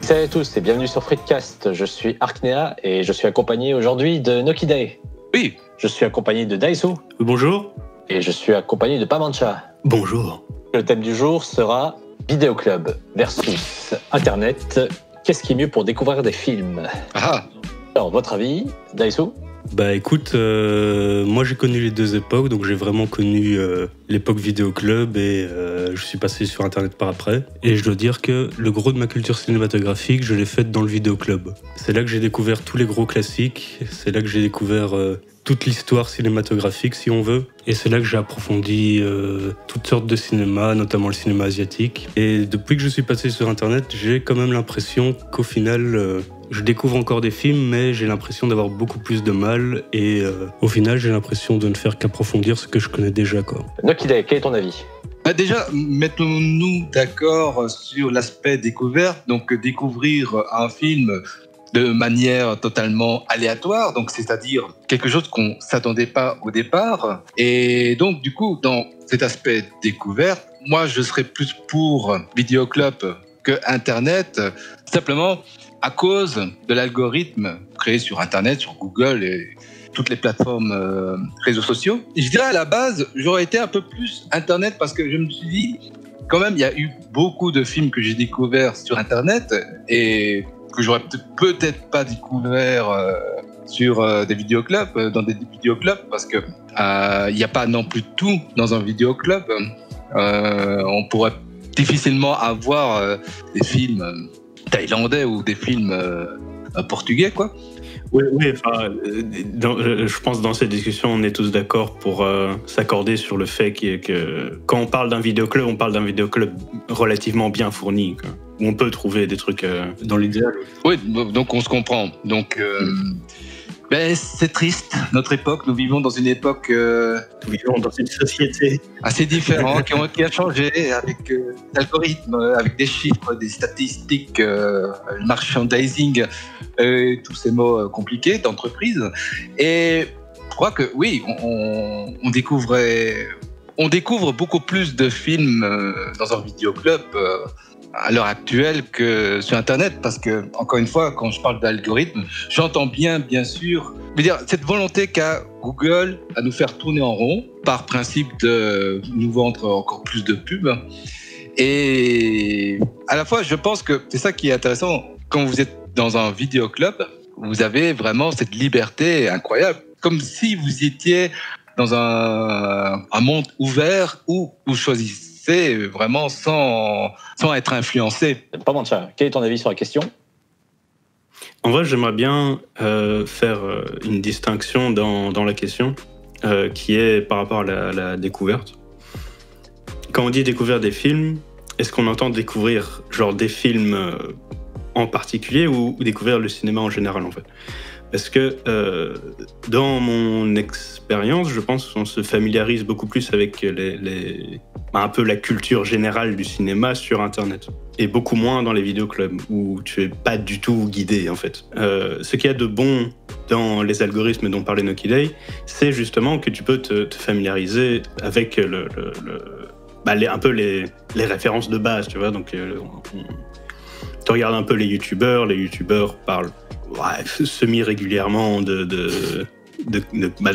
Salut à tous et bienvenue sur Freakcast. Je suis Arknea et je suis accompagné aujourd'hui de Nokiday. Oui. Je suis accompagné de Daisu. Bonjour. Et je suis accompagné de Pamancha. Bonjour. Le thème du jour sera Vidéoclub versus Internet. Qu'est-ce qui est mieux pour découvrir des films? Alors, votre avis, Daisu? Bah écoute, moi j'ai connu les deux époques, donc j'ai vraiment connu l'époque vidéoclub et je suis passé sur Internet par après. Et je dois dire que le gros de ma culture cinématographique, je l'ai faite dans le vidéoclub. C'est là que j'ai découvert tous les gros classiques, c'est là que j'ai découvert toute l'histoire cinématographique si on veut. Et c'est là que j'ai approfondi toutes sortes de cinéma, notamment le cinéma asiatique. Et depuis que je suis passé sur Internet, j'ai quand même l'impression qu'au final, je découvre encore des films, mais j'ai l'impression d'avoir beaucoup plus de mal. Et au final, j'ai l'impression de ne faire qu'approfondir ce que je connais déjà, quoi. Nokiday, quel est ton avis? Déjà, mettons-nous d'accord sur l'aspect découverte. Donc, découvrir un film de manière totalement aléatoire, donc c'est-à-dire quelque chose qu'on ne s'attendait pas au départ. Et donc, du coup, dans cet aspect découverte, moi, je serais plus pour Vidéoclub que Internet, simplement à cause de l'algorithme créé sur Internet, sur Google et toutes les plateformes réseaux sociaux. Et je dirais à la base, j'aurais été un peu plus Internet parce que je me suis dit, quand même, il y a eu beaucoup de films que j'ai découverts sur Internet et que j'aurais peut-être pas découvert sur des vidéoclubs, dans des vidéoclubs, parce que il n'y a pas non plus tout dans un vidéoclub. On pourrait difficilement avoir des films thaïlandais ou des films portugais, quoi. Oui, enfin, je pense que dans cette discussion, on est tous d'accord pour s'accorder sur le fait que quand on parle d'un vidéoclub, on parle d'un vidéoclub relativement bien fourni, quoi, où on peut trouver des trucs dans l'idéal. Oui, donc on se comprend. Donc, c'est triste, notre époque. Nous vivons dans une époque... Nous vivons dans une société assez différente, qui a changé avec des algorithmes, avec des chiffres, des statistiques, le merchandising, tous ces mots compliqués d'entreprise. Et je crois que oui, on découvre beaucoup plus de films dans un vidéoclub à l'heure actuelle que sur Internet, parce que, encore une fois, quand je parle d'algorithme, j'entends bien sûr, cette volonté qu'a Google à nous faire tourner en rond, par principe de nous vendre encore plus de pubs. Et à la fois, je pense que c'est ça qui est intéressant, quand vous êtes dans un vidéoclub, vous avez vraiment cette liberté incroyable, comme si vous étiez dans un monde ouvert où vous choisissez vraiment sans être influencé. Pas mal ça. Quel est ton avis sur la question? En vrai, j'aimerais bien faire une distinction dans la question qui est par rapport à la découverte. Quand on dit découvrir des films, est-ce qu'on entend découvrir genre des films en particulier ou découvrir le cinéma en général, en fait? Parce que dans mon expérience, je pense qu'on se familiarise beaucoup plus avec un peu la culture générale du cinéma sur Internet. Et beaucoup moins dans les vidéoclubs, où tu es pas du tout guidé, en fait. Ce qu'il y a de bon dans les algorithmes dont parlait Nokiday, c'est justement que tu peux te familiariser avec un peu les références de base, tu vois. Donc, tu regardes un peu les youtubeurs parlent semi-régulièrement de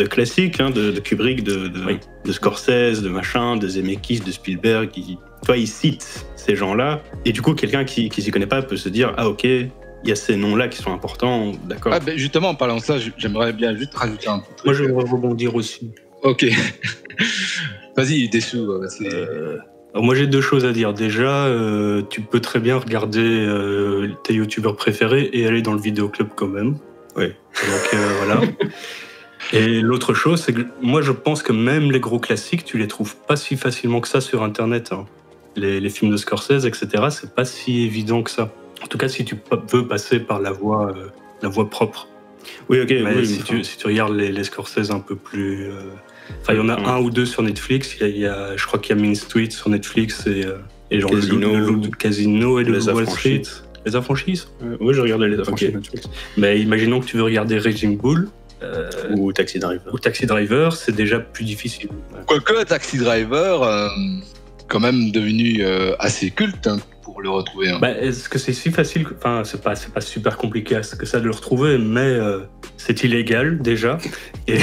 classiques, hein, de Kubrick, de Scorsese, de machin, de Zemeckis, de Spielberg. Ils citent ces gens-là. Et du coup, quelqu'un qui s'y connaît pas peut se dire « Ah ok, il y a ces noms-là qui sont importants, d'accord. » Justement, en parlant de ça, j'aimerais bien juste rajouter un truc. Moi, je vais rebondir aussi. Ok. Vas-y, Dessous. Moi, j'ai deux choses à dire. Déjà, tu peux très bien regarder tes youtubeurs préférés et aller dans le vidéoclub quand même. Oui. Donc, voilà. Et l'autre chose, c'est que moi, je pense que même les gros classiques, tu les trouves pas si facilement que ça sur Internet. Hein. Les films de Scorsese, etc., c'est pas si évident que ça. En tout cas, si tu veux passer par la voie propre. Oui, ok. Mais si tu regardes les Scorsese un peu plus... il y en a un ou deux sur Netflix. Je crois qu'il y a Mean Street sur Netflix et genre le Casino et le Wall Street. Les Affranchis. Oui, je regardais les Affranchis Netflix. Mais imaginons que tu veux regarder Raging Bull. Ou Taxi Driver. Ou Taxi Driver, c'est déjà plus difficile. Quoique Taxi Driver, quand même devenu assez culte pour le retrouver. Hein. Est-ce que c'est si facile? Enfin, c'est pas super compliqué que ça de le retrouver, mais c'est illégal déjà. Et,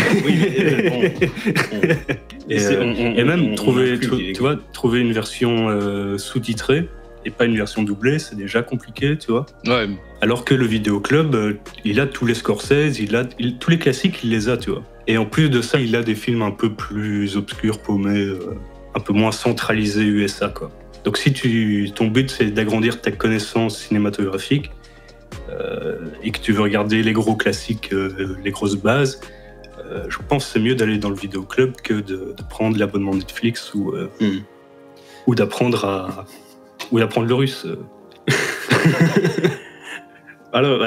et même trouver une version sous-titrée et pas une version doublée, c'est déjà compliqué, tu vois. Ouais. Alors que le vidéoclub, il a tous les Scorsese, tous les classiques, il les a, tu vois. Et en plus de ça, il a des films un peu plus obscurs, paumés, un peu moins centralisés USA, quoi. Donc si ton but c'est d'agrandir ta connaissance cinématographique et que tu veux regarder les gros classiques, les grosses bases, je pense que c'est mieux d'aller dans le vidéoclub que de prendre l'abonnement Netflix ou d'apprendre le russe. Alors,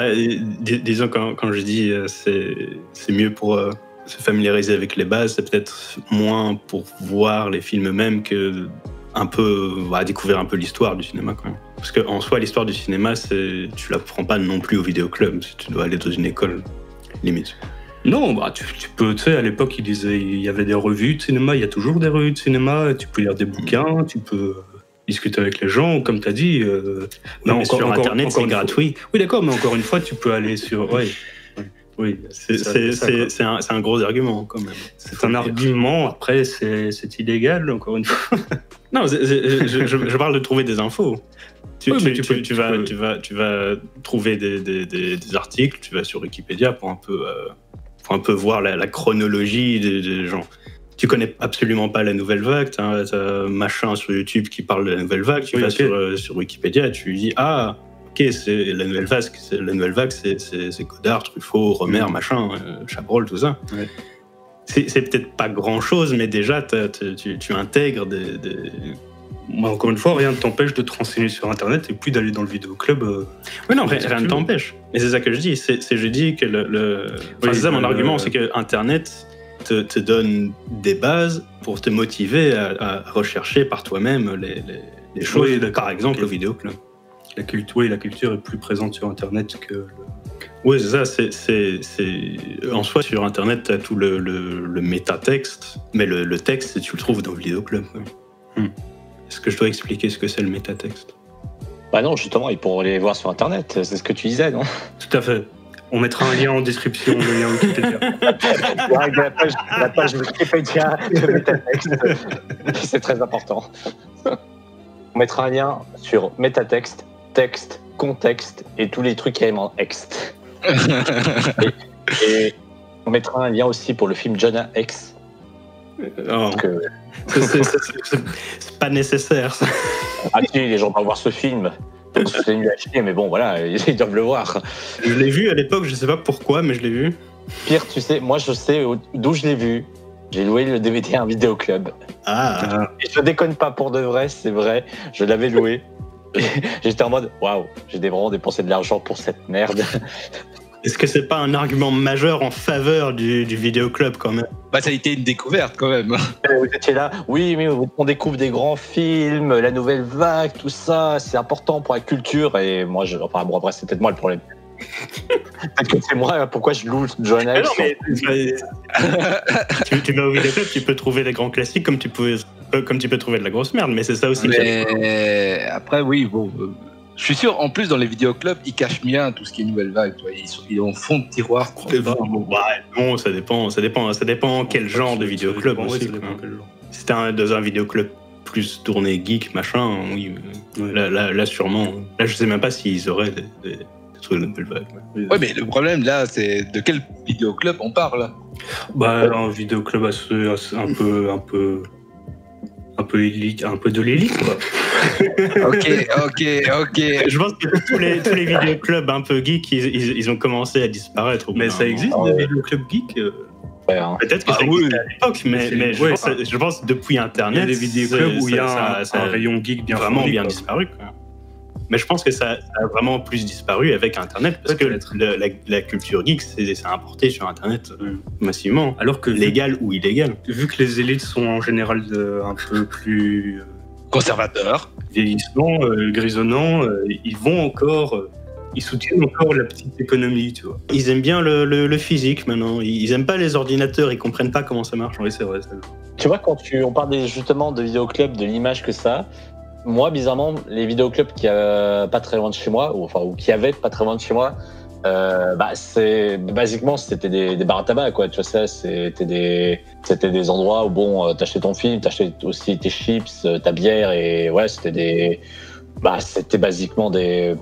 disons quand je dis c'est mieux pour se familiariser avec les bases, c'est peut-être moins pour voir les films eux-mêmes que découvrir un peu l'histoire du cinéma quand même. Parce qu'en soi, l'histoire du cinéma, tu l'apprends pas non plus au vidéoclub, tu dois aller dans une école, limite. Non, tu peux, tu sais, à l'époque, il y avait des revues de cinéma, il y a toujours des revues de cinéma, tu peux lire des bouquins, tu peux discuter avec les gens, comme tu as dit. Sur Internet, c'est gratuit. Oui, d'accord, mais encore une fois, tu peux aller sur... Ouais. Oui, c'est un gros argument, quand même. C'est un argument, après, c'est illégal, encore une fois. Non, je parle de trouver des infos. Tu vas trouver des articles, tu vas sur Wikipédia pour un peu voir la chronologie des gens. Tu connais absolument pas la nouvelle vague, t'as machin sur YouTube qui parle de la nouvelle vague, tu vas sur Wikipédia et tu lui dis « Ah, ok, c'est la nouvelle vague, c'est Godard, Truffaut, Romer, machin, Chabrol, tout ça. Ouais. » C'est peut-être pas grand-chose, mais déjà, tu intègres des... Moi, encore une fois, rien ne t'empêche de te renseigner sur Internet et puis d'aller dans le vidéoclub. Oui, non, rien ne t'empêche. Mais c'est ça que je dis. Je dis que c'est ça mon argument, c'est que Internet te donne des bases pour te motiver à rechercher par toi-même les choses. Oui, par exemple, au vidéoclub. La culture est plus présente sur Internet que... Oui, c'est ça. En soi, sur Internet, tu as tout le métatexte, mais le texte, tu le trouves dans le vidéoclub. Ouais. Est-ce que je dois expliquer ce que c'est le métatexte? Bah non, justement, ils pourront les voir sur Internet. C'est ce que tu disais, non? Tout à fait. On mettra un lien en description, le lien Wikipédia. la page Wikipédia de métatexte. C'est très important. On mettra un lien sur métatexte, texte, contexte et tous les trucs qui aiment en ext. et on mettra un lien aussi pour le film Jonah X. C'est pas nécessaire, ça. Ah si, les gens doivent voir ce film. C'est nul à chier, mais bon, voilà, ils doivent le voir. Je l'ai vu à l'époque, je sais pas pourquoi, mais je l'ai vu. Pire, tu sais, moi je sais d'où je l'ai vu. J'ai loué le DVD à un vidéoclub. Ah. Et je déconne pas pour de vrai, c'est vrai. Je l'avais loué. J'étais en mode, waouh, j'ai vraiment dépensé de l'argent pour cette merde. Est-ce que c'est pas un argument majeur en faveur du vidéoclub quand même? Ça a été une découverte quand même. Vous étiez là, oui, mais on découvre des grands films, la nouvelle vague, tout ça, c'est important pour la culture. Et moi, après, c'est peut-être moi le problème. Peut-être que c'est moi, pourquoi je loue John X. Tu vas au vidéoclub, tu peux trouver les grands classiques comme tu peux trouver de la grosse merde, mais c'est ça aussi. Mais après, oui, bon... Je suis sûr, en plus, dans les vidéoclubs, ils cachent bien tout ce qui est nouvelle vague. Ils ont fond de tiroir. Non, ça dépend quel genre de vidéoclub aussi. Si c'était dans un vidéoclub plus tourné geek, machin, oui. Là, sûrement. Là, je sais même pas s'ils auraient des trucs de nouvelle vague. Ouais, mais le problème, là, c'est de quel vidéoclub on parle? Un vidéoclub un peu élite, un peu de l'élite, quoi. Ok. Je pense que tous les vidéoclubs un peu geeks, ils ont commencé à disparaître. Mais ça existe, des vidéoclubs geeks? Peut-être que ça existait à l'époque, mais je pense depuis Internet, il y a des vidéoclubs où il y a un rayon geek bien vraiment bien disparu, quoi. Mais je pense que ça a vraiment plus disparu avec Internet, parce que la culture geek s'est importée sur Internet massivement, alors que légal ou illégal. Vu que les élites sont en général un peu plus conservateurs, vieillissants, grisonnants, ils vont encore Ils soutiennent encore la petite économie, tu vois. Ils aiment bien le physique maintenant. Ils aiment pas les ordinateurs, ils comprennent pas comment ça marche. Oui, c'est vrai. Tu vois, quand on parle justement de vidéoclub, de l'image que ça a, moi, bizarrement, les vidéoclubs qui a pas très loin de chez moi, ou qui avaient pas très loin de chez moi, basiquement c'était des bars à tabac, quoi. Tu vois, c'était des endroits où bon, t'achetais ton film, t'achetais aussi tes chips, ta bière, et ouais, c'était basiquement des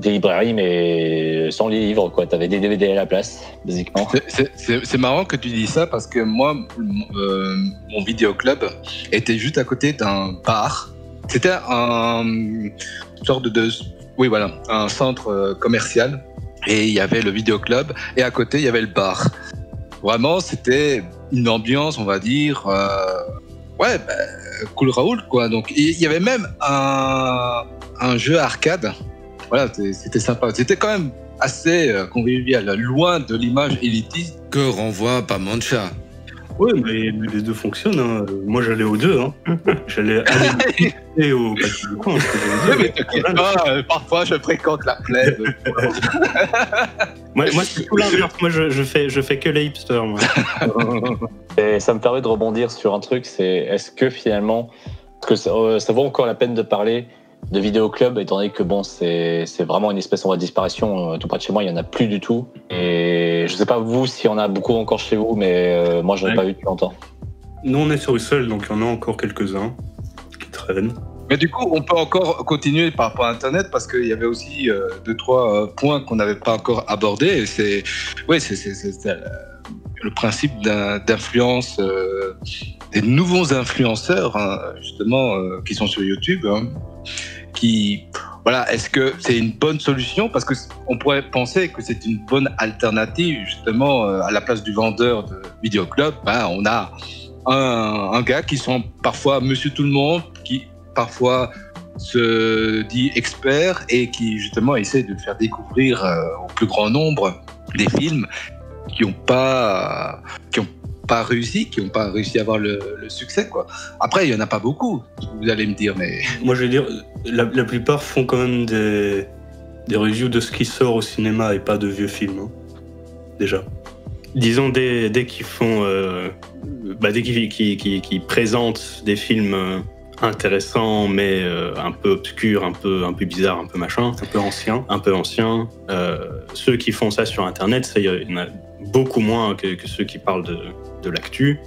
librairies, mais sans les livres, quoi. T'avais des DVD à la place, basiquement. C'est marrant que tu dis ça parce que moi, mon vidéoclub était juste à côté d'un bar. C'était un sorte un centre commercial, et il y avait le vidéoclub et à côté il y avait le bar. Vraiment, c'était une ambiance, on va dire, cool Raoul, quoi. Donc il y avait même un jeu arcade. Voilà, c'était sympa. C'était quand même assez convivial, loin de l'image élitiste que renvoie Pamancha. Oui, mais les deux fonctionnent. Hein. Moi, j'allais aux deux. Hein. J'allais et au Patrick Lecomte. Oui, mais t'inquiète pas, parfois je fréquente la plaide. moi, c'est tout l'inverse. Moi, je fais que les hipsters, moi. Et ça me permet de rebondir sur un truc, c'est est-ce que finalement, ça vaut encore la peine de parler de vidéoclub, étant donné que bon, c'est vraiment une espèce en voie de disparition. Tout près de chez moi, il y en a plus du tout. Et je sais pas vous s'il y en a beaucoup encore chez vous, mais moi, j'en ai pas vu depuis longtemps. Nous, on est sur Ussel, donc il y en a encore quelques-uns qui traînent. Mais du coup, on peut encore continuer par rapport à Internet, parce qu'il y avait aussi 2-3 points qu'on n'avait pas encore abordés. Et c'est le principe d'influence, des nouveaux influenceurs, hein, justement, qui sont sur YouTube, hein, est-ce que c'est une bonne solution? Parce qu'on pourrait penser que c'est une bonne alternative, justement, à la place du vendeur de vidéoclub. On a un gars qui sont parfois monsieur tout le monde, qui parfois se dit expert et qui, justement, essaie de faire découvrir au plus grand nombre des films qui n'ont pas réussi à avoir le succès, quoi. Après, il y en a pas beaucoup, vous allez me dire, mais moi je vais dire, la plupart font quand même des reviews de ce qui sort au cinéma et pas de vieux films, hein, déjà. Disons dès qu'ils font, dès qu'ils présentent des films intéressants, mais un peu obscurs, un peu bizarres, un peu machin, un peu anciens. Ceux qui font ça sur Internet, il y en a beaucoup moins que ceux qui parlent de l'actu.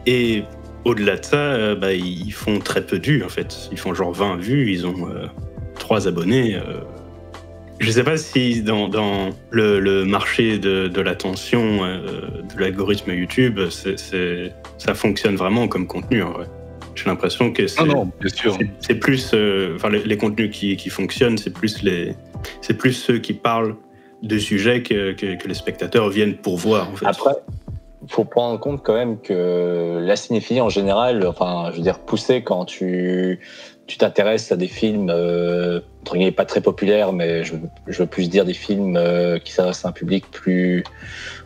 Et au-delà de ça, ils font très peu de vues, en fait. Ils font genre 20 vues, ils ont 3 abonnés. Je ne sais pas si dans le marché de l'attention, de l'algorithme YouTube, ça fonctionne vraiment comme contenu, en vrai. J'ai l'impression que c'est plus... les contenus qui fonctionnent, c'est plus ceux qui parlent de sujets que les spectateurs viennent pour voir, en fait. Après, il faut prendre en compte quand même que la cinéphilie en général, poussée quand tu t'intéresses à des films entre guillemets pas très populaires, mais je veux plus dire des films qui s'adressent à un public plus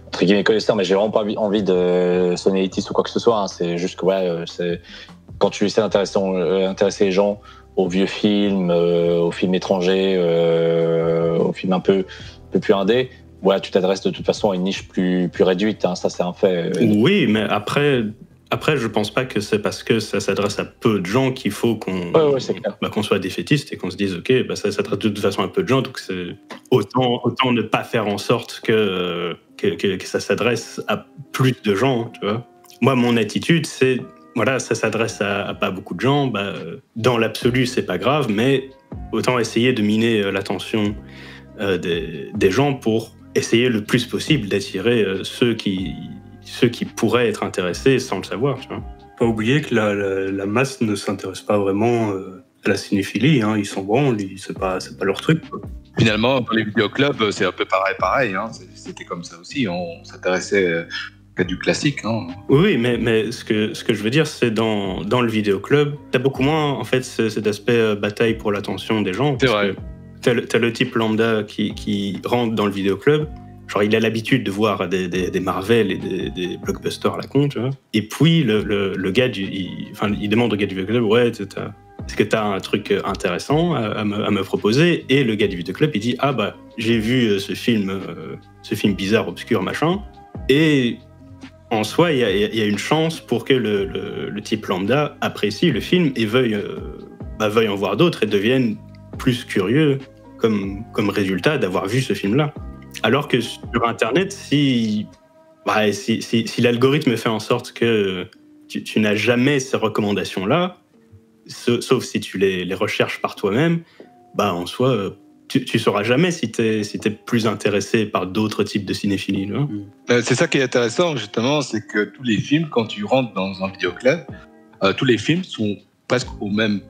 entre guillemets connaisseur, mais j'ai vraiment pas envie de sonner élitiste ou quoi que ce soit, hein. C'est juste que c'est quand tu essaies d'intéresser les gens aux vieux films, aux films étrangers, aux films un peu plus indés, tu t'adresses de toute façon à une niche plus réduite, hein, ça c'est un fait. Oui, mais après, je pense pas que c'est parce que ça s'adresse à peu de gens qu'il faut qu'on soit défaitiste et qu'on se dise ok, ça s'adresse de toute façon à peu de gens, donc c'est autant ne pas faire en sorte que ça s'adresse à plus de gens, tu vois. Moi, mon attitude, c'est ça s'adresse à pas beaucoup de gens. Dans l'absolu, c'est pas grave, mais autant essayer de miner l'attention des gens pour essayer le plus possible d'attirer ceux qui pourraient être intéressés sans le savoir, tu vois. Pas oublier que la masse ne s'intéresse pas vraiment à la cinéphilie, hein. Ils s'en branlent, c'est pas leur truc, quoi. Finalement, dans les vidéoclubs, c'est un peu pareil, hein. C'était comme ça aussi, on s'intéressait qu'à du classique, hein. Oui, mais ce que je veux dire, c'est dans le vidéoclub, t'as beaucoup moins, en fait, cet aspect bataille pour l'attention des gens. C'est vrai. T'as le type lambda qui rentre dans le vidéoclub, genre il a l'habitude de voir des Marvel et des blockbusters à la con, tu vois. Et puis le gars il demande au gars du vidéoclub, est-ce que tu as un truc intéressant à me proposer? Et le gars du vidéoclub, il dit, ah bah, j'ai vu ce film bizarre, obscur, machin. Et en soi, il y a une chance pour que le type lambda apprécie le film et veuille en voir d'autres et devienne plus curieux comme résultat d'avoir vu ce film-là. Alors que sur Internet, si l'algorithme fait en sorte que tu n'as jamais ces recommandations-là, sauf si tu les recherches par toi-même, bah en soi, tu sauras jamais si t'es plus intéressé par d'autres types de cinéphilie. C'est ça qui est intéressant, justement, c'est que tous les films, quand tu rentres dans un vidéoclub, tous les films sont presque au même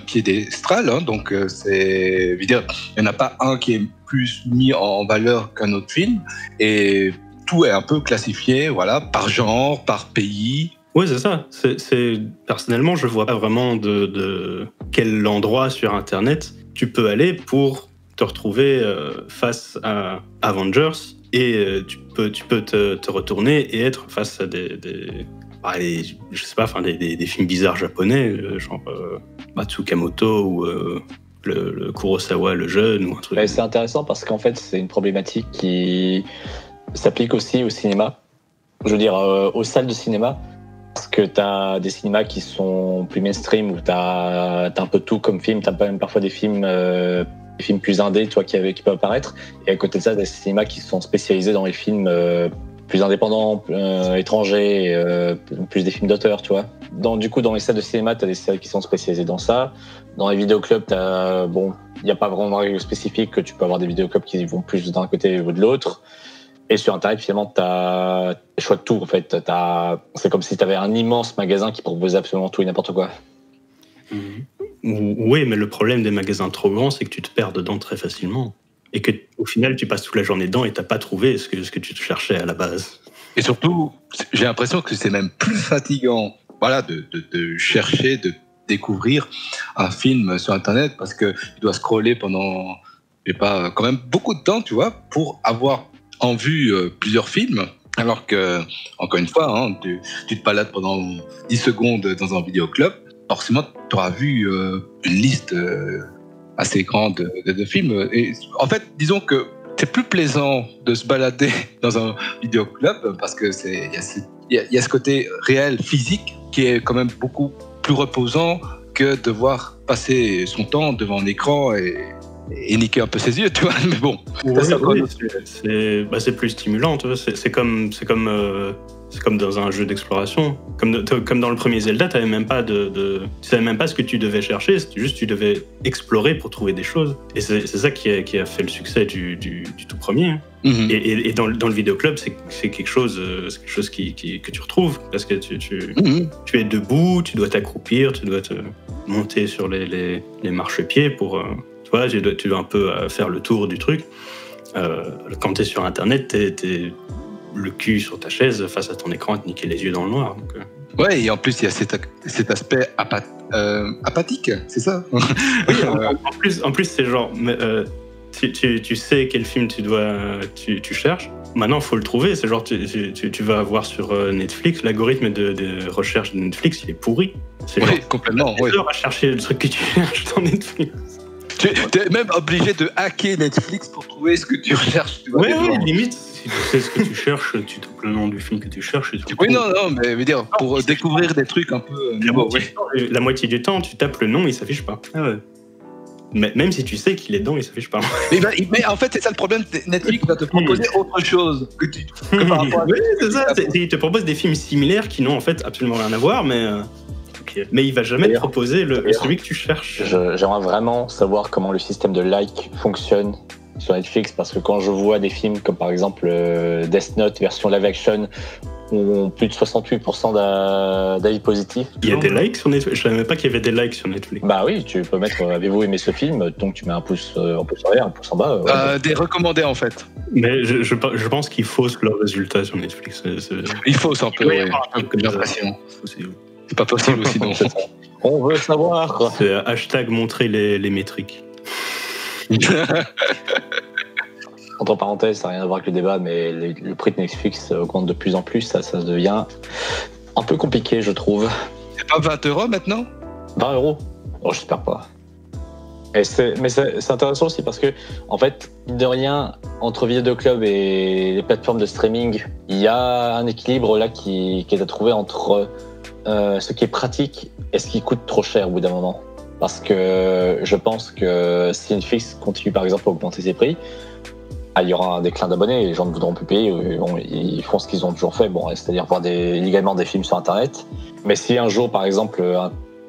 piédestal, hein, donc il n'y en a pas un qui est plus mis en valeur qu'un autre film, et tout est un peu classifié, voilà, par genre, par pays. Oui, c'est ça. Personnellement, je vois pas vraiment de quel endroit sur Internet tu peux aller pour te retrouver face à Avengers, et tu peux te retourner et être face à des films bizarres japonais, genre Tsukamoto ou le Kurosawa le jeune ou un truc. C'est intéressant parce qu'en fait, c'est une problématique qui s'applique aussi au cinéma. Je veux dire, aux salles de cinéma. Parce que tu as des cinémas qui sont plus mainstream, où tu as un peu tout comme film, tu as même parfois des films plus indés, tu vois, qui peuvent apparaître. Et à côté de ça, des cinémas qui sont spécialisés dans les films plus indépendants, étrangers, plus des films d'auteur, tu vois. Du coup, dans les salles de cinéma, tu as des séries qui sont spécialisées dans ça. Dans les vidéoclubs, il n'y a pas vraiment de règle spécifique, que tu peux avoir des vidéoclubs qui vont plus d'un côté ou de l'autre. Et sur Internet, finalement, tu as le choix de tout, en fait. C'est comme si tu avais un immense magasin qui proposait absolument tout et n'importe quoi. Oui, mais le problème des magasins trop grands, c'est que tu te perds dedans très facilement. Et qu'au final, tu passes toute la journée dedans et tu n'as pas trouvé ce que tu te cherchais à la base. Et surtout, j'ai l'impression que c'est même plus fatigant, voilà, de chercher, de découvrir un film sur Internet, parce que tu dois scroller pendant, quand même beaucoup de temps, tu vois, pour avoir en vue plusieurs films, alors que, encore une fois, hein, tu te balades pendant 10 secondes dans un vidéoclub, forcément, tu auras vu une liste assez grande de films. Et en fait, disons que c'est plus plaisant de se balader dans un vidéoclub parce que il y a ce côté réel, physique, qui est quand même beaucoup plus reposant que de devoir passer son temps devant un écran et niquer un peu ses yeux, tu vois. Mais bon, c'est plus stimulant, tu vois. C'est comme dans un jeu d'exploration. Comme dans le premier Zelda, tu savais même pas ce que tu devais chercher, tu devais explorer pour trouver des choses. Et c'est ça qui a fait le succès du tout premier. Mm-hmm. Et dans le vidéoclub, c'est quelque chose que tu retrouves, parce que tu es debout, tu dois t'accroupir, tu dois te monter sur les marchepieds pour... Voilà, tu dois un peu faire le tour du truc. Quand tu es sur Internet, t'es le cul sur ta chaise face à ton écran à te niquer les yeux dans le noir. Donc, Ouais, et en plus, il y a cet aspect apathique, c'est ça? Oui, en plus, c'est genre... tu sais quel film tu cherches. Maintenant, il faut le trouver. C'est genre, tu vas voir sur Netflix, l'algorithme de recherche de Netflix, il est pourri. C'est genre, complètement. Tu as à chercher le truc que tu cherches dans Netflix. Tu es même obligé de hacker Netflix pour trouver ce que tu recherches. Tu vois, limite, si tu sais ce que tu cherches, tu tapes le nom du film que tu cherches. Oui, non, mais veux dire, pour découvrir des trucs un peu... La moitié du temps, tu tapes le nom, il s'affiche pas. Ah ouais. Mais même si tu sais qu'il est dedans, il s'affiche pas. Mais en fait, c'est ça le problème. Netflix va te proposer autre chose que par rapport à... Oui, c'est ça. Il te propose des films similaires qui n'ont en fait absolument rien à voir, mais il va jamais te proposer celui que tu cherches. J'aimerais vraiment savoir comment le système de like fonctionne sur Netflix, parce que quand je vois des films comme par exemple Death Note version live action, ont plus de 68% d'avis positifs. Il y a des likes sur Netflix? Je savais même pas qu'il y avait des likes sur Netflix. Bah oui, tu peux mettre avez-vous aimé ce film, donc tu mets un pouce en arrière, un pouce en bas. Des recommandés en fait. Mais je pense qu'ils faussent leurs résultats sur Netflix. Ils faussent un peu, j'ai l'impression. C'est pas possible aussi, non. On veut savoir. C'est hashtag montrer les métriques. Entre parenthèses, ça n'a rien à voir avec le débat, mais le prix de Netflix augmente de plus en plus, ça devient un peu compliqué, je trouve. C'est pas 20 € maintenant? 20 €? Oh, j'espère pas. Mais c'est intéressant aussi parce que, en fait, mine de rien, entre Vidéo Club et les plateformes de streaming, il y a un équilibre là qui est à trouver entre ce qui est pratique et ce qui coûte trop cher au bout d'un moment. Parce que je pense que si Netflix continue par exemple à augmenter ses prix, il y aura un déclin d'abonnés, les gens ne voudront plus payer, ils font ce qu'ils ont toujours fait, c'est-à-dire voir illégalement des films sur Internet. Mais si un jour, par exemple,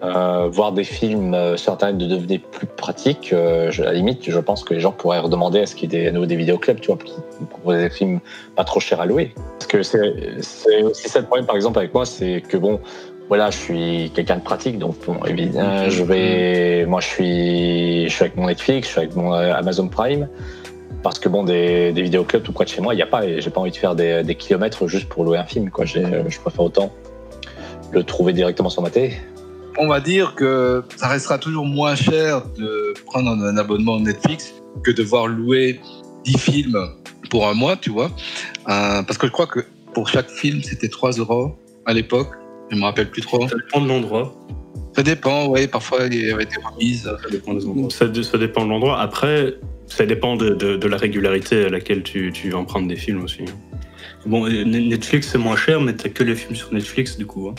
voir des films sur Internet devenait plus pratique, à la limite, je pense que les gens pourraient redemander à ce qu'il y ait à nouveau des vidéoclubs, tu vois, pour proposer des films pas trop chers à louer. Parce que c'est aussi ça le problème, par exemple, avec moi, c'est que bon, voilà, je suis quelqu'un de pratique, donc bon, évidemment, moi, je suis avec mon Netflix, je suis avec mon Amazon Prime. Parce que bon, des vidéoclubs tout près de chez moi, il n'y a pas, et j'ai pas envie de faire des kilomètres juste pour louer un film, quoi. Je préfère autant le trouver directement sur ma télé. On va dire que ça restera toujours moins cher de prendre un abonnement Netflix que de devoir louer 10 films pour un mois, tu vois. Parce que je crois que pour chaque film, c'était 3 € à l'époque. Je me rappelle plus trop. Ça dépend de l'endroit. Ça dépend, oui. Parfois, il y avait des remises. Ça dépend des endroits. Ça dépend de l'endroit. Après, ça dépend de la régularité à laquelle tu vas prendre des films aussi. Bon, Netflix, c'est moins cher, mais t'as que les films sur Netflix, du coup. Hein.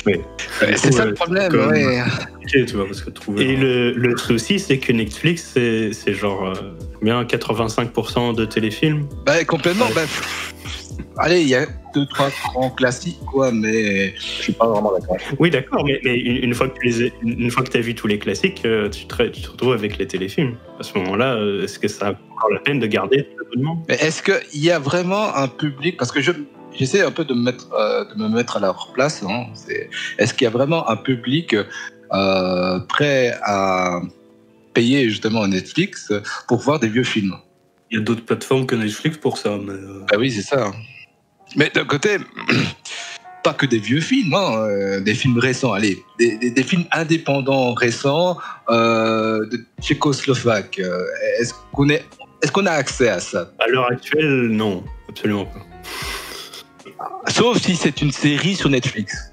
Oui. C'est ça le problème, ouais. Tu vois, parce que et le souci, c'est que Netflix, c'est genre bien 85% de téléfilms. Complètement. Allez, il y a 2-3 grands classiques, quoi, mais je suis pas vraiment d'accord. Oui, d'accord, mais une fois que tu as vu tous les classiques, tu te retrouves avec les téléfilms. À ce moment-là, est-ce que ça vaut encore la peine de garder l'abonnement ? Mais est-ce qu'il y a vraiment un public, parce que j'essaie un peu de me mettre à leur place, hein. Est-ce qu'il y a vraiment un public prêt à payer justement Netflix pour voir des vieux films ? Il y a d'autres plateformes que Netflix pour ça. Mais oui, c'est ça. Mais d'un côté, pas que des vieux films, hein, des films récents. Allez, des films indépendants récents de Tchécoslovaque. Est-ce qu'on a accès à ça ? À l'heure actuelle, non, absolument pas. Sauf si c'est une série sur Netflix.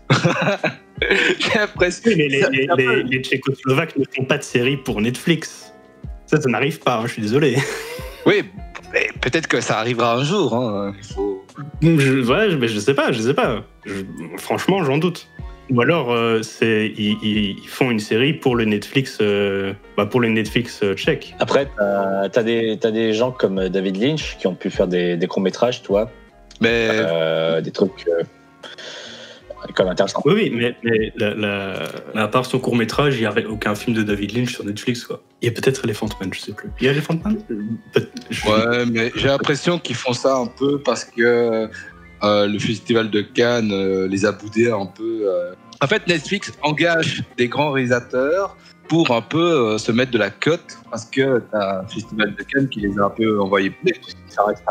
J'ai l'impression. Mais les Tchécoslovaques ne font pas de série pour Netflix. Ça n'arrive pas, hein, je suis désolé. Oui, mais peut-être que ça arrivera un jour. Hein. Mais je sais pas. Franchement, j'en doute. Ou alors, ils font une série pour le Netflix, tchèque. Après, t'as des gens comme David Lynch qui ont pu faire des courts-métrages, toi. Mais des trucs comme intéressants. Oui, mais à part son court-métrage, il n'y a aucun film de David Lynch sur Netflix, quoi. Il y a peut-être Elephant Man, je sais plus. Il y a Elephant Man ? Ouais, mais j'ai l'impression qu'ils font ça un peu parce que le Festival de Cannes les a boudés un peu. En fait, Netflix engage des grands réalisateurs pour un peu se mettre de la cote parce que t'as un Festival de Cannes qui les a un peu envoyés poulet. Ça reste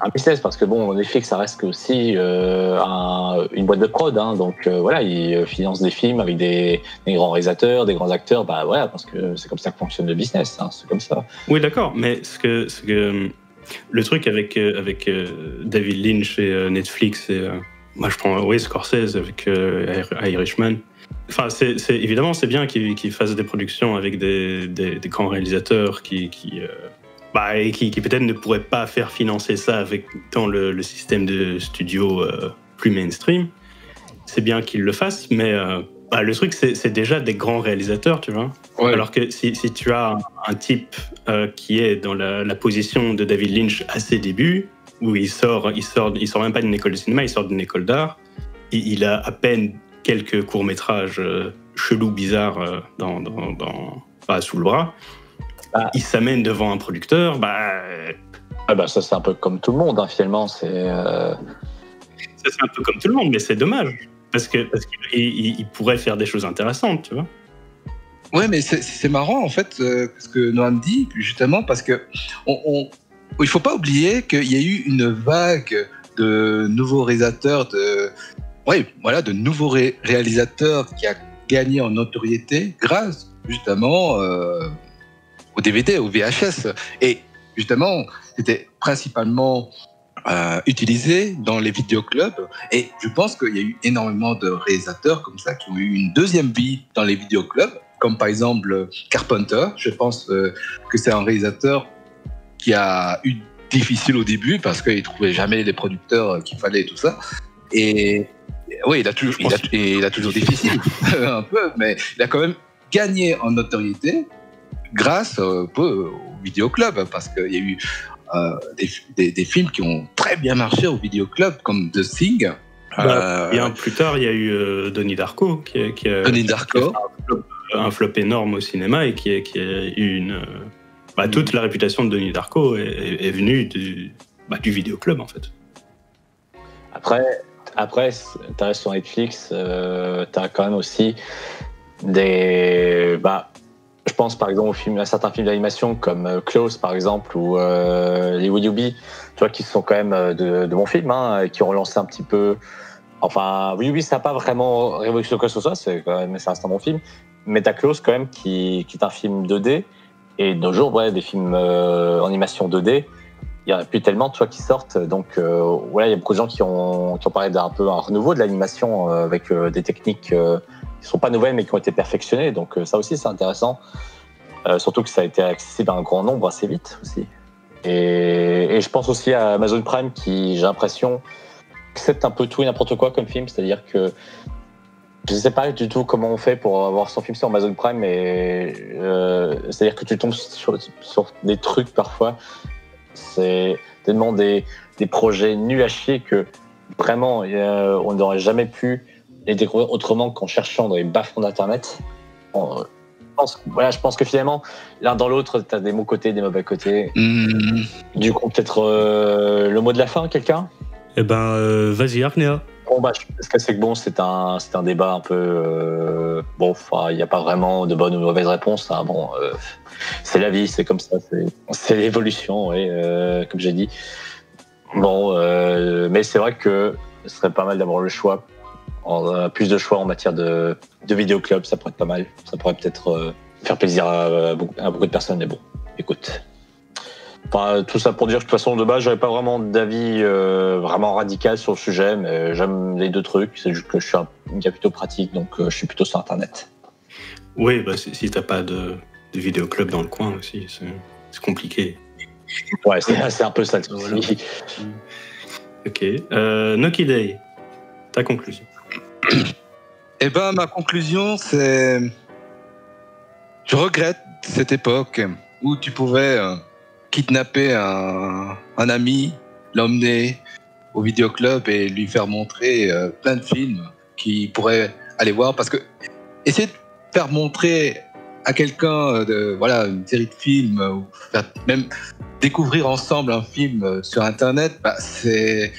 un business parce que bon, Netflix, ça reste aussi une boîte de prod, hein, donc voilà, ils financent des films avec des grands réalisateurs, des grands acteurs, voilà, parce que c'est comme ça que fonctionne le business, hein, c'est comme ça. Oui, d'accord, mais ce que le truc avec David Lynch et Netflix, et moi je prends Scorsese avec Irishman. Enfin, évidemment, c'est bien qu'ils fassent des productions avec des grands réalisateurs qui peut-être ne pourraient pas faire financer ça avec le système de studio plus mainstream. C'est bien qu'ils le fassent, mais le truc, c'est déjà des grands réalisateurs, tu vois. Ouais. Alors que si tu as un type qui est dans la position de David Lynch à ses débuts, où il sort même pas d'une école de cinéma, il sort d'une école d'art, il a à peine quelques courts-métrages chelous, bizarres sous le bras. Il s'amène devant un producteur, ça c'est un peu comme tout le monde, hein, finalement. Ça c'est un peu comme tout le monde, mais c'est dommage. Parce qu'il pourrait faire des choses intéressantes, tu vois. Ouais, mais c'est marrant, en fait, ce que Noam dit, justement, parce que il faut pas oublier qu'il y a eu une vague de nouveaux réalisateurs, de nouveaux réalisateurs qui a gagné en notoriété grâce, justement, au DVD, au VHS. Et justement, c'était principalement utilisé dans les vidéoclubs. Et je pense qu'il y a eu énormément de réalisateurs comme ça qui ont eu une deuxième vie dans les vidéoclubs, comme par exemple Carpenter. Je pense que c'est un réalisateur qui a eu difficile au début parce qu'il trouvait jamais les producteurs qu'il fallait et tout ça. Et oui, il a toujours difficile un peu, mais il a quand même gagné en notoriété grâce au vidéoclub, parce qu'il y a eu des films qui ont très bien marché au vidéoclub, comme The Thing. Bien plus tard, il y a eu Donnie Darko, qui a un flop énorme au cinéma et qui a eu toute la réputation de Donnie Darko est venue du vidéoclub, en fait. Après, tu restes sur Netflix, tu as quand même aussi des... je pense par exemple à certains films d'animation comme Close par exemple, ou les Would You Be, tu vois, qui sont quand même de bons films, qui ont relancé un petit peu... Enfin, Would You Be, ça n'a pas vraiment révolutionné quoi que ce soit, ça reste un bon film, mais t'as Close quand même qui est un film 2D, et de nos jours, des films en animation 2D, il n'y en a plus tellement, tu vois, qui sortent. Donc, il y a beaucoup de gens qui ont parlé d'un peu un renouveau de l'animation avec des techniques qui ne sont pas nouvelles, mais qui ont été perfectionnées. Donc, ça aussi, c'est intéressant. Surtout que ça a été accessible à un grand nombre assez vite aussi. Et je pense aussi à Amazon Prime qui, j'ai l'impression, accepte un peu tout et n'importe quoi comme film. C'est-à-dire que je ne sais pas du tout comment on fait pour avoir son film sur Amazon Prime, mais c'est-à-dire que tu tombes sur des trucs parfois. C'est tellement des projets nuls à chier que vraiment on n'aurait jamais pu les découvrir autrement qu'en cherchant dans les bas-fonds d'Internet. Je pense que finalement, l'un dans l'autre, tu as des bons côtés, des mauvais côtés. Du coup, peut-être le mot de la fin, quelqu'un ? Vas-y, Arnéa. Ce que c'est que c'est un débat un peu... il n'y a pas vraiment de bonne ou de mauvaise réponse. C'est la vie, c'est comme ça, c'est l'évolution, comme j'ai dit. Mais c'est vrai que ce serait pas mal d'avoir le choix, plus de choix en matière de vidéoclub, ça pourrait être pas mal. Ça pourrait peut-être faire plaisir à beaucoup de personnes, mais bon, écoute. Tout ça pour dire que de toute façon, de base, j'avais pas vraiment d'avis vraiment radical sur le sujet, mais j'aime les deux trucs. C'est juste que je suis un gars plutôt pratique, donc je suis plutôt sur Internet. Oui, si t'as pas de vidéoclub dans le coin aussi, c'est compliqué. Ouais, c'est un peu ça. Voilà. Ok. Noki Day, ta conclusion. Ma conclusion, c'est... Je regrette cette époque où tu pouvais... kidnapper un ami, l'emmener au vidéoclub et lui faire montrer plein de films qu'il pourrait aller voir, parce que essayer de faire montrer à quelqu'un une série de films, ou même découvrir ensemble un film sur Internet, c'est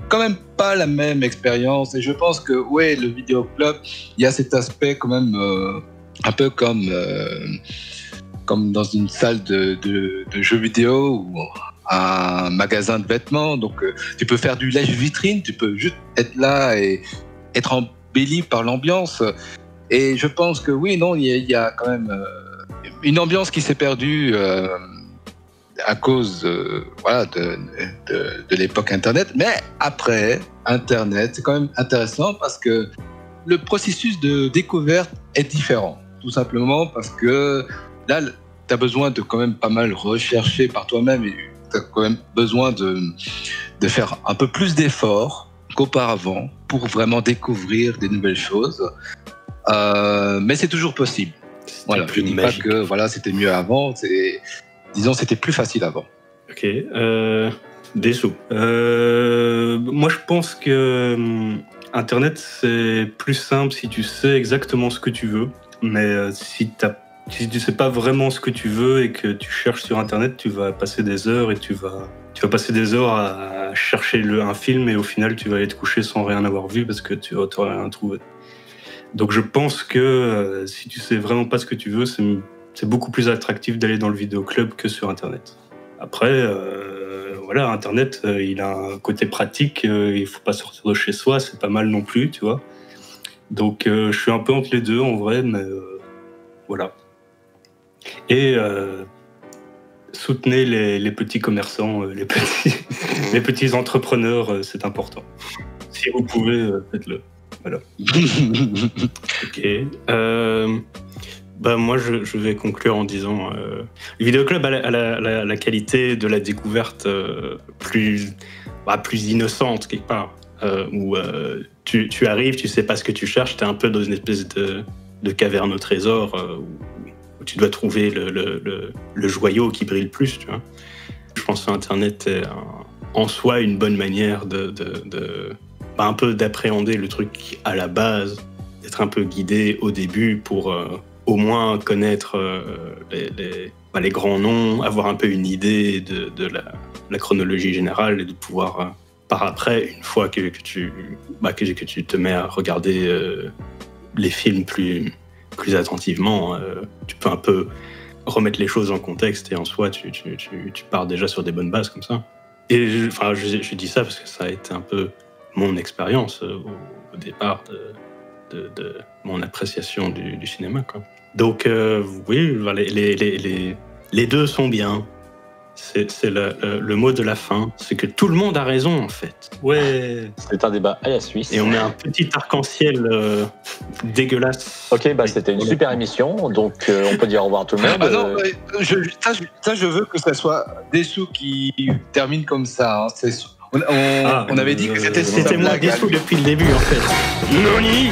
quand même pas la même expérience. Et je pense que le vidéoclub, il y a cet aspect quand même un peu comme dans une salle de jeux vidéo ou un magasin de vêtements. Donc, tu peux faire du lèche-vitrine, tu peux juste être là et être embelli par l'ambiance. Et je pense que il y a quand même une ambiance qui s'est perdue à cause de l'époque Internet. Mais après Internet, c'est quand même intéressant parce que le processus de découverte est différent. Tout simplement parce que là, tu as besoin de quand même pas mal rechercher par toi-même et tu as quand même besoin de faire un peu plus d'efforts qu'auparavant pour vraiment découvrir des nouvelles choses. Mais c'est toujours possible. Voilà, je ne dis pas que c'était mieux avant, disons c'était plus facile avant. Ok. Dessous. Moi, je pense que Internet, c'est plus simple si tu sais exactement ce que tu veux. Mais si tu sais pas vraiment ce que tu veux et que tu cherches sur Internet, tu vas passer des heures et tu vas passer des heures à chercher un film et au final, tu vas aller te coucher sans rien avoir vu parce que tu n'auras rien trouvé. Donc, je pense que si tu sais vraiment pas ce que tu veux, c'est beaucoup plus attractif d'aller dans le vidéoclub que sur Internet. Après, Internet, il a un côté pratique, il faut pas sortir de chez soi, c'est pas mal non plus, tu vois. Donc, je suis un peu entre les deux, en vrai, mais voilà. Et soutenez les petits commerçants, les petits entrepreneurs, c'est important. Si vous pouvez, faites-le. Voilà. Ok. Moi, je vais conclure en disant le vidéoclub a la qualité de la découverte plus innocente quelque part, où tu arrives, tu sais pas ce que tu cherches, t'es un peu dans une espèce de caverne au trésor où tu dois trouver le joyau qui brille le plus, tu vois. Je pense que Internet est en soi une bonne manière un peu d'appréhender le truc à la base, d'être un peu guidé au début pour au moins connaître les grands noms, avoir un peu une idée de la chronologie générale et de pouvoir, par après, une fois que tu te mets à regarder les films plus attentivement, tu peux un peu remettre les choses en contexte et en soi, tu pars déjà sur des bonnes bases comme ça. Et je dis ça parce que ça a été un peu mon expérience au départ de mon appréciation du cinéma, quoi. Donc oui, les deux sont bien. C'est le mot de la fin. C'est que tout le monde a raison, en fait. Ouais. C'est un débat à la Suisse. Et on met un petit arc-en-ciel dégueulasse. Ok, c'était une super émission, donc on peut dire au revoir à tout le monde. Ah non, je veux que ça soit Dessous qui termine comme ça. On avait dit que c'était moi Dessous depuis le début, en fait. Noni.